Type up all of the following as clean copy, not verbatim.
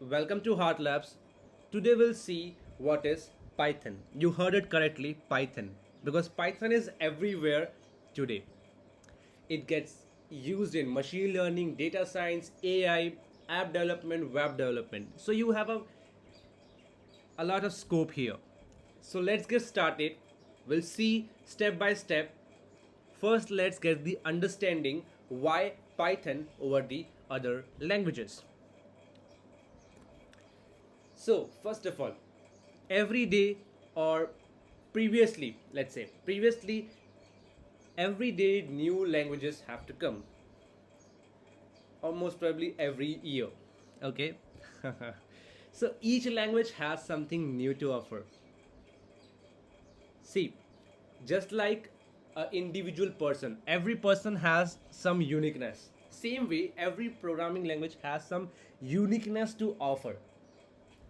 welcome to Hartlabs. Today we'll see what is Python. You heard it correctly, Python. Because Python is everywhere today. It gets used in machine learning, data science, AI, app development, web development. So you have a lot of scope here. So let's get started. We'll see step by step. First, let's get the understanding why Python over the other languages. So, first of all, every day or previously, let's say, previously, every day new languages have to come. Almost probably every year. Okay? So, each language has something new to offer. See, just like an individual person, every person has some uniqueness. Same way, every programming language has some uniqueness to offer.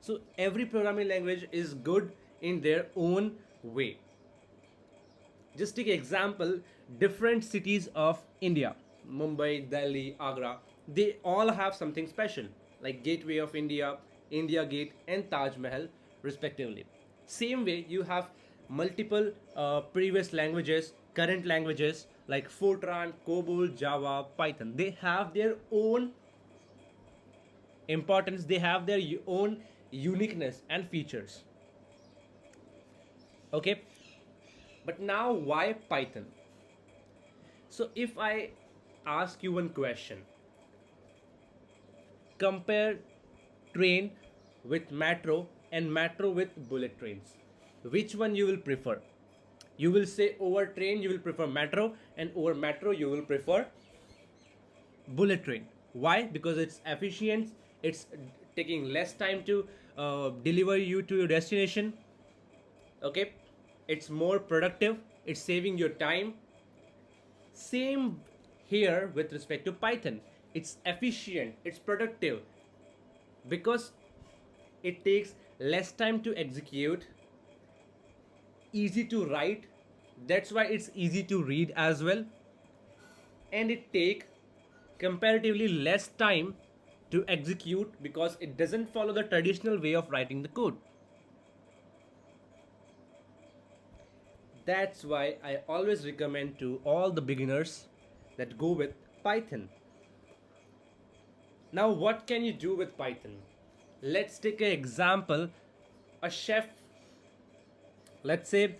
So every programming language is good in their own way. Just take example, different cities of India, Mumbai, Delhi, Agra, they all have something special, like Gateway of India, India Gate, and Taj Mahal, respectively. Same way, you have multiple previous languages, current languages like Fortran, COBOL, Java, Python. They have their own importance, they have their own uniqueness and features. Okay, but now why Python? So if I ask you one question, compare train with metro and metro with bullet trains, which one you will prefer? You will say over train you will prefer metro, and over metro you will prefer bullet train. Why? Because it's efficient, it's taking less time to deliver you to your destination. Okay, it's more productive, it's saving your time. Same here with respect to Python. It's efficient, it's productive because it takes less time to execute, easy to write, that's why it's easy to read as well, and it take comparatively less time to execute because it doesn't follow the traditional way of writing the code. That's why I always recommend to all the beginners that go with Python. Now, what can you do with Python? Let's take an example. A chef, let's say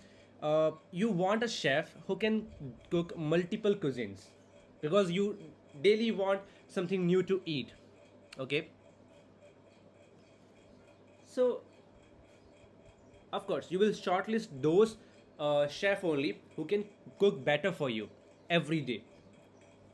you want a chef who can cook multiple cuisines because you daily want something new to eat. Okay, so of course you will shortlist those chef only who can cook better for you every day.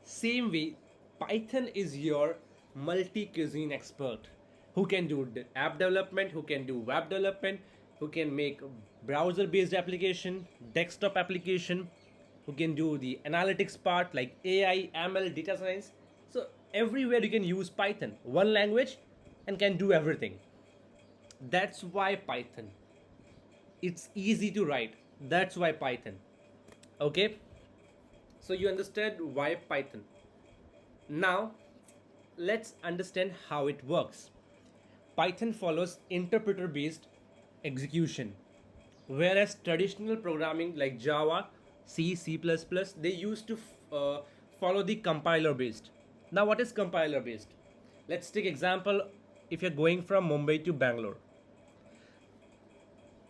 Same way, Python is your multi cuisine expert who can do the app development, who can do web development, who can make browser based application, desktop application, who can do the analytics part like AI, ML, data science. So everywhere you can use Python, one language, and can do everything. That's why Python. It's easy to write. That's why Python. Okay? So you understand why Python. Now, let's understand how it works. Python follows interpreter based execution, whereas traditional programming like Java, C, C++, they used to follow the compiler based. Now, what is compiler based? Let's take example if you're going from Mumbai to Bangalore.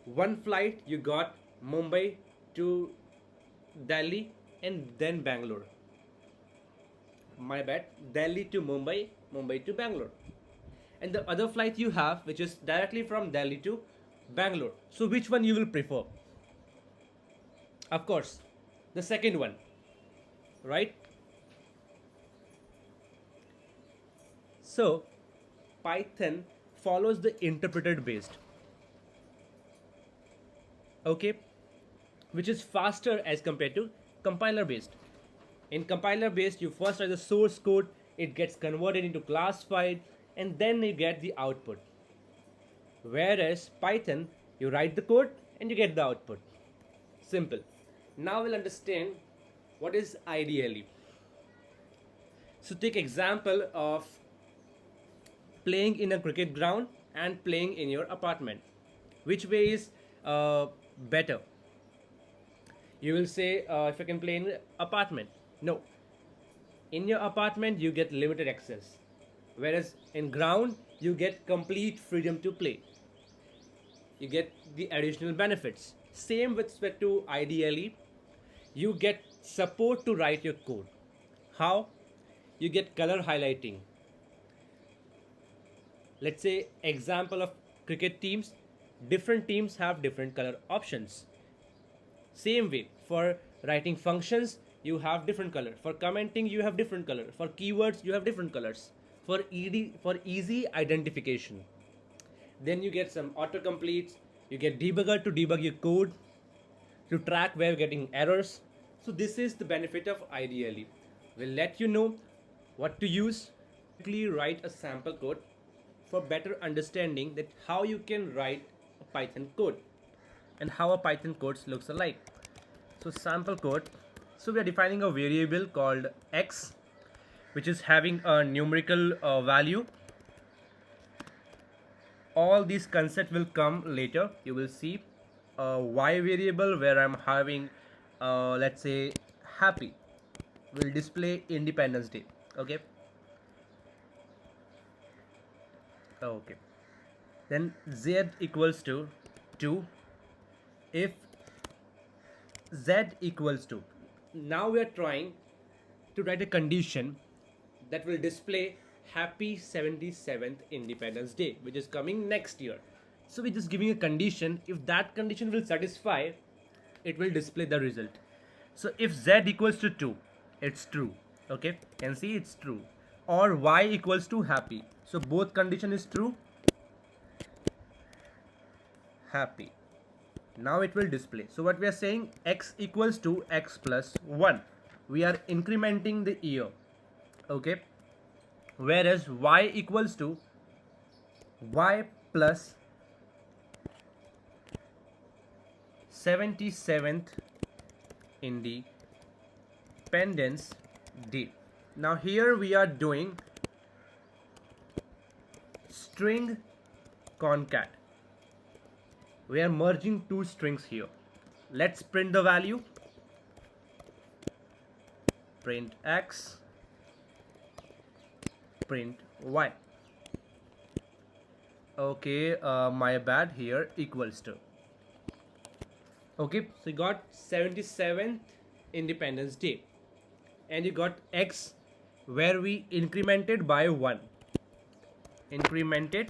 One flight you got Mumbai to Delhi and then Bangalore. My bad, Delhi to Mumbai, Mumbai to Bangalore. And the other flight you have, which is directly from Delhi to Bangalore. So which one you will prefer? Of course, the second one, right? So Python follows the interpreter based, okay, which is faster as compared to compiler based. In compiler based, you first write the source code, it gets converted into class file, and then you get the output. Whereas Python, you write the code and you get the output. Simple. Now we'll understand what is ideally. So take example of playing in a cricket ground and playing in your apartment. Which way is better? You will say, if I can play in apartment. No. In your apartment, you get limited access. Whereas in ground, you get complete freedom to play. You get the additional benefits. Same with respect to IDLE. You get support to write your code. How? You get color highlighting. Let's say example of cricket teams, different teams have different color options. Same way, for writing functions, you have different color. For commenting, you have different color. For keywords, you have different colors. For easy identification. Then you get some autocompletes. You get debugger to debug your code, to track where you're getting errors. So this is the benefit of IDLE. We'll let you know what to use. Quickly write a sample code for better understanding that how you can write a Python code and how a Python code looks alike. So sample code. So we are defining a variable called x, which is having a numerical value. All these concepts will come later. You will see a y variable where I'm having, let's say, happy, will display Independence Day. Okay. Okay. Then z equals to 2 if z equals to. Now we are trying to write a condition that will display happy 77th Independence Day, which is coming next year. So we're just giving a condition. If that condition will satisfy, it will display the result. So if z equals to 2, it's true. Okay, can see it's true. Or y equals to happy. So both condition is true. Happy. Now it will display. So what we are saying, x equals to x plus 1. We are incrementing the year. Okay. Whereas y equals to y plus 77th Independence Day. Now here we are doing string concat. We are merging two strings here. Let's print the value. Print x, print y. Okay, my bad, here equals to. Okay, so you got 77th Independence Day. And you got x where we incremented by 1. Incremented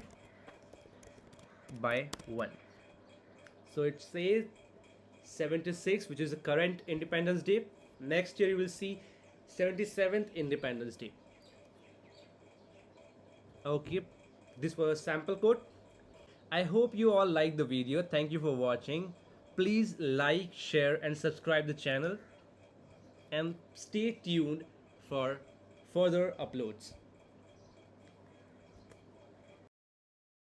by 1. So it says 76, which is the current Independence Day. Next year you will see 77th Independence Day. Okay, this was a sample code. I hope you all liked the video. Thank you for watching. Please like, share and subscribe the channel. And stay tuned for further uploads.